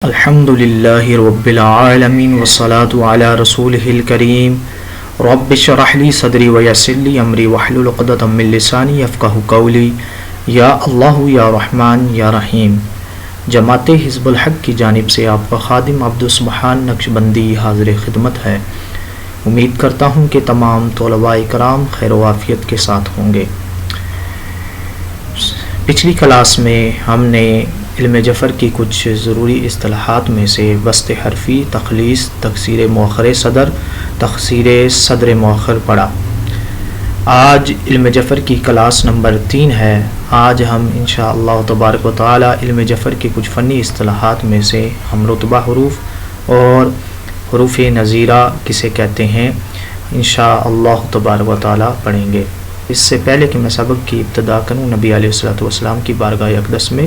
الحمدللہ رب العالمین والصلاة علی رسولہ الکریم رب اشرح لی صدری ویسر لی امری واحلل عقدۃ من لسانی یفقہوا قولی یا اللہ یا رحمن یا رحیم۔ جماعت حزب الحق کی جانب سے آپ کا خادم عبدالسبحان نقشبندی حاضر خدمت ہے۔ امید کرتا ہوں کہ تمام طلباء کرام خیر و عافیت کے ساتھ ہوں گے۔ پچھلی کلاس میں ہم نے علم جفر کی کچھ ضروری اصطلاحات میں سے وسط حرفی، تخلیص، تکسیر مؤخر صدر، تکسیر صدر مؤخر پڑھا۔ آج علم جفر کی کلاس نمبر 3 ہے۔ آج ہم انشاءاللہ تبارک و تعالی علم جفر کی کچھ فنی اصطلاحات میں سے ہم رتبہ حروف اور حروف نظیرہ کسے کہتے ہیں انشاءاللہ تبارک و تعالی پڑھیں گے۔ اس سے پہلے کہ میں سبق کی ابتدا کروں، نبی علیہ الصلوۃ والسلام کی بارگاہ اقدس میں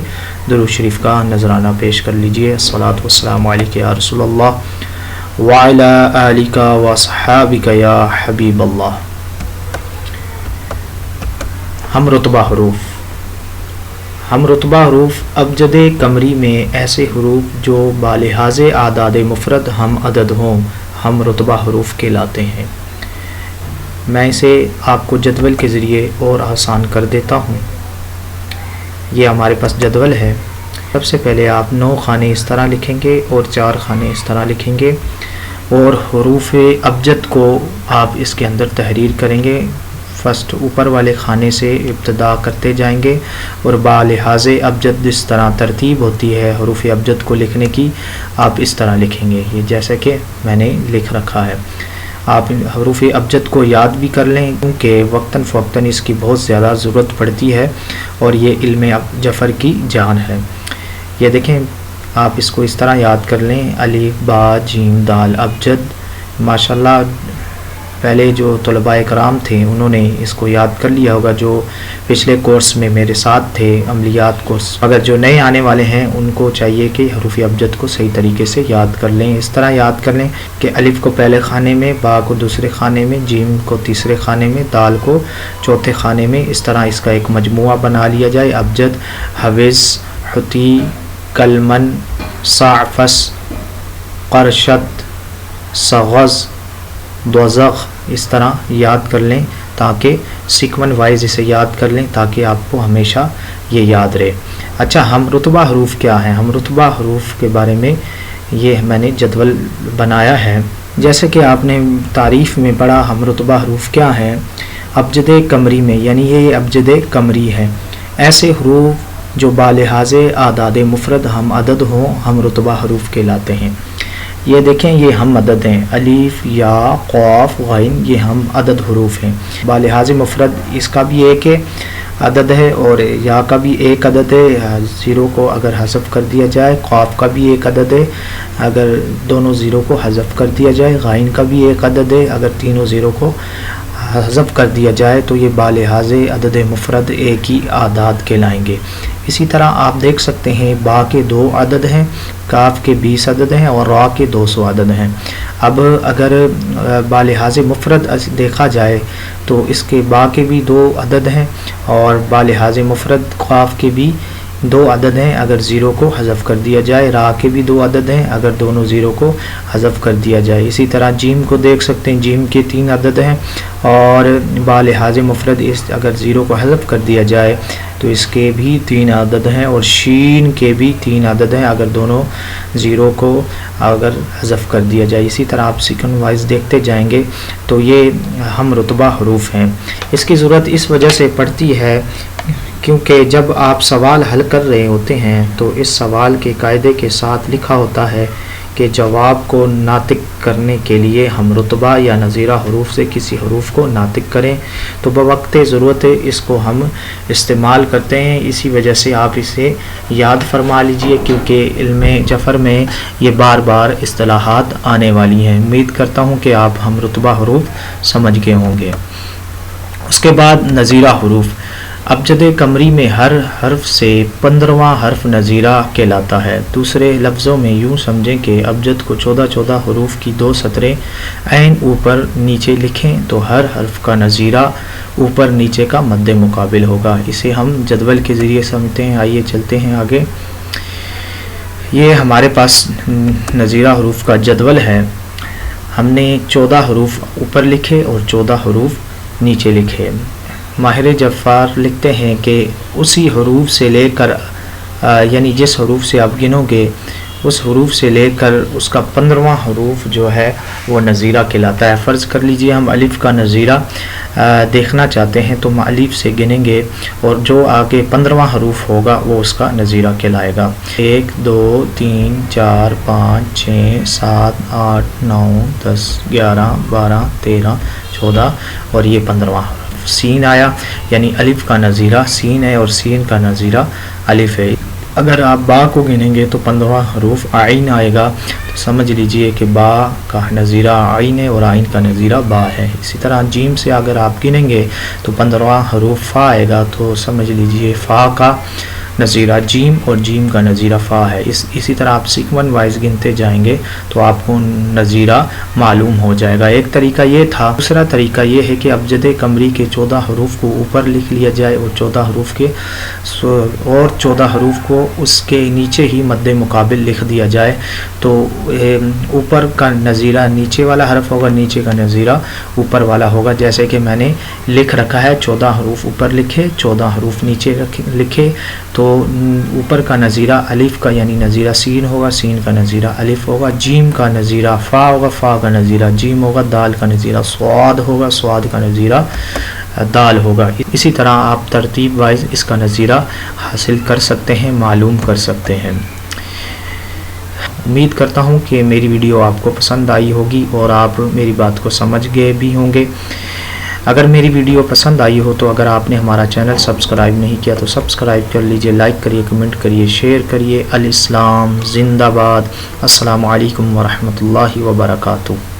درود شریف کا نذرانہ پیش کر لیجئے۔ الصلاۃ والسلام علیک یا رسول اللہ وعلی آلک واصحابک یا حبیب اللہ۔ ہم رتبہ حروف ابجد قمری میں ایسے حروف جو بالحاظ اعداد مفرد ہم عدد ہوں، ہم رتبہ حروف کہلاتے ہیں۔ میں اسے آپ کو جدول کے ذریعے اور آسان کر دیتا ہوں۔ یہ ہمارے پاس جدول ہے۔ سب سے پہلے آپ 9 خانے اس طرح لکھیں گے اور 4 خانے اس طرح لکھیں گے، اور حروف ابجد کو آپ اس کے اندر تحریر کریں گے۔ فرسٹ اوپر والے خانے سے ابتدا کرتے جائیں گے اور بالحاظ ابجد جس طرح ترتیب ہوتی ہے حروف ابجد کو لکھنے کی، آپ اس طرح لکھیں گے، یہ جیسا کہ میں نے لکھ رکھا ہے۔ آپ حروف ابجد کو یاد بھی کر لیں کیونکہ وقتاً فوقتاً اس کی بہت زیادہ ضرورت پڑتی ہے اور یہ علم جفر کی جان ہے۔ یہ دیکھیں، آپ اس کو اس طرح یاد کر لیں، الف با جیم دال ابجد۔ ماشاءاللہ پہلے جو طلباء کرام تھے انہوں نے اس کو یاد کر لیا ہوگا، جو پچھلے کورس میں میرے ساتھ تھے، عملیات کورس۔ اگر جو نئے آنے والے ہیں ان کو چاہیے کہ حروف ابجد کو صحیح طریقے سے یاد کر لیں۔ اس طرح یاد کر لیں کہ الف کو پہلے خانے میں، با کو دوسرے خانے میں، جیم کو تیسرے خانے میں، دال کو چوتھے خانے میں، اس طرح اس کا ایک مجموعہ بنا لیا جائے۔ ابجد، حوز، حتی، کلمن، صعفس، قرشت، سغز، دوزخ، اس طرح یاد کر لیں تاکہ سیکون وائز اسے یاد کر لیں تاکہ آپ کو ہمیشہ یہ یاد رہے۔ اچھا، ہم رتبہ حروف کیا ہیں؟ ہم رتبہ حروف کے بارے میں یہ میں نے جدول بنایا ہے۔ جیسے کہ آپ نے تعریف میں پڑھا، ہم رتبہ حروف کیا ہیں؟ ابجد قمری میں، یعنی یہ ابجد قمری ہے، ایسے حروف جو بالحاظ اعداد مفرد ہم عدد ہوں، ہم رتبہ حروف کہلاتے ہیں۔ یہ دیکھیں، یہ ہم عدد ہیں، الف، یا، قاف، غین، یہ ہم عدد حروف ہیں۔ بالحاظ مفرد اس کا بھی ایک عدد ہے اور یا کا بھی ایک عدد ہے، زیرو کو اگر حذف کر دیا جائے، قاف کا بھی ایک عدد ہے اگر دونوں زیرو کو حذف کر دیا جائے، غین کا بھی ایک عدد ہے اگر تینوں زیرو کو حذف کر دیا جائے، تو یہ بالحاظ عدد مفرد ایک ہی اعداد کہلائیں گے۔ اسی طرح آپ دیکھ سکتے ہیں، با کے 2 عدد ہیں، کاف کے 20 عدد ہیں اور را کے 200 عدد ہیں۔ اب اگر بالحاظ مفرد دیکھا جائے تو اس کے با کے بھی 2 عدد ہیں اور بالحاظ مفرد قاف کے بھی 2 عدد ہیں اگر زیرو کو حذف کر دیا جائے، را کے بھی 2 عدد ہیں اگر دونوں زیرو کو حذف کر دیا جائے۔ اسی طرح جیم کو دیکھ سکتے ہیں، جیم کے 3 عدد ہیں اور بالحاظ مفرد اگر زیرو کو حذف کر دیا جائے تو اس کے بھی 3 عدد ہیں، اور شین کے بھی 3 عدد ہیں اگر دونوں زیرو کو اگر حذف کر دیا جائے۔ اسی طرح آپ سیکوینس وائز دیکھتے جائیں گے تو یہ ہم رتبہ حروف ہیں۔ اس کی ضرورت اس وجہ سے پڑتی ہے کیونکہ جب آپ سوال حل کر رہے ہوتے ہیں تو اس سوال کے قاعدے کے ساتھ لکھا ہوتا ہے کہ جواب کو ناطق کرنے کے لیے ہم رتبہ یا نظیرہ حروف سے کسی حروف کو ناطق کریں، تو بوقت ضرورت اس کو ہم استعمال کرتے ہیں۔ اسی وجہ سے آپ اسے یاد فرما لیجئے کیونکہ علم جفر میں یہ بار بار اصطلاحات آنے والی ہیں۔ امید کرتا ہوں کہ آپ ہم رتبہ حروف سمجھ گئے ہوں گے۔ اس کے بعد نظیرہ حروف۔ ابجد قمری میں ہر حرف سے 15واں حرف نظیرہ کہلاتا ہے۔ دوسرے لفظوں میں یوں سمجھیں کہ ابجد کو 14 حروف کی 2 سطریں عین اوپر نیچے لکھیں تو ہر حرف کا نظیرہ اوپر نیچے کا مد مقابل ہوگا۔ اسے ہم جدول کے ذریعے سمجھتے ہیں۔ آئیے چلتے ہیں آگے۔ یہ ہمارے پاس نظیرہ حروف کا جدول ہے. ہم نے 14 حروف اوپر لکھے اور 14 حروف نیچے لکھے. ماہر جفار لکھتے ہیں کہ اسی حروف سے لے کر یعنی جس حروف سے آپ گنو گے اس حروف سے لے کر اس کا 15واں حروف جو ہے وہ نظیرہ کہلاتا ہے. فرض کر لیجئے ہم الف کا نظیرہ دیکھنا چاہتے ہیں تو ہم الف سے گنیں گے اور جو آگے 15واں حروف ہوگا وہ اس کا نظیرہ کہلائے گا. 1 2 3 4 5 6 7 8 9 10 11 12 13 14 اور یہ 15واں حرف سین آیا. یعنی الف کا نظیرہ سین ہے اور سین کا نظیرہ الف ہے. اگر آپ با کو گنیں گے تو 15واں حروف عین آئے گا. تو سمجھ لیجئے کہ با کا نظیرہ عین ہے اور عین کا نظیرہ با ہے. اسی طرح جیم سے اگر آپ گنیں گے تو 15واں حروف فا آئے گا. تو سمجھ لیجئے فا کا نظیرہ جیم اور جیم کا نظیرہ فا ہے. اسی طرح آپ سیکون وائز گنتے جائیں گے تو آپ کو نظیرہ معلوم ہو جائے گا. ایک طریقہ یہ تھا. دوسرا طریقہ یہ ہے کہ ابجد قمری کے 14 حروف کو اوپر لکھ لیا جائے اور 14 حروف کو اس کے نیچے ہی مد مقابل لکھ دیا جائے. تو اوپر کا نظیرہ نیچے والا حرف ہوگا, نیچے کا نظیرہ اوپر والا ہوگا. جیسے کہ میں نے لکھ رکھا ہے 14 حروف اوپر لکھے 14 حروف نیچے لکھے. تو اوپر کا نظیرہ الف کا یعنی نظیرہ سین ہوگا, سین کا نظیرہ الف ہوگا. جیم کا نظیرہ فا ہوگا, فا کا نظیرہ جیم ہوگا. دال کا نظیرہ سواد ہوگا, سواد کا نظیرہ دال ہوگا. اسی طرح آپ ترتیب وائز اس کا نظیرہ حاصل کر سکتے ہیں, معلوم کر سکتے ہیں. امید کرتا ہوں کہ میری ویڈیو آپ کو پسند آئی ہوگی اور آپ میری بات کو سمجھ گئے بھی ہوں گے. اگر میری ویڈیو پسند آئی ہو تو اگر آپ نے ہمارا چینل سبسکرائب نہیں کیا تو سبسکرائب کر لیجئے, لائک کریے, کمنٹ کریے, شیئر کریے. الاسلام زندہ باد. السلام علیکم ورحمۃ اللہ وبرکاتہ.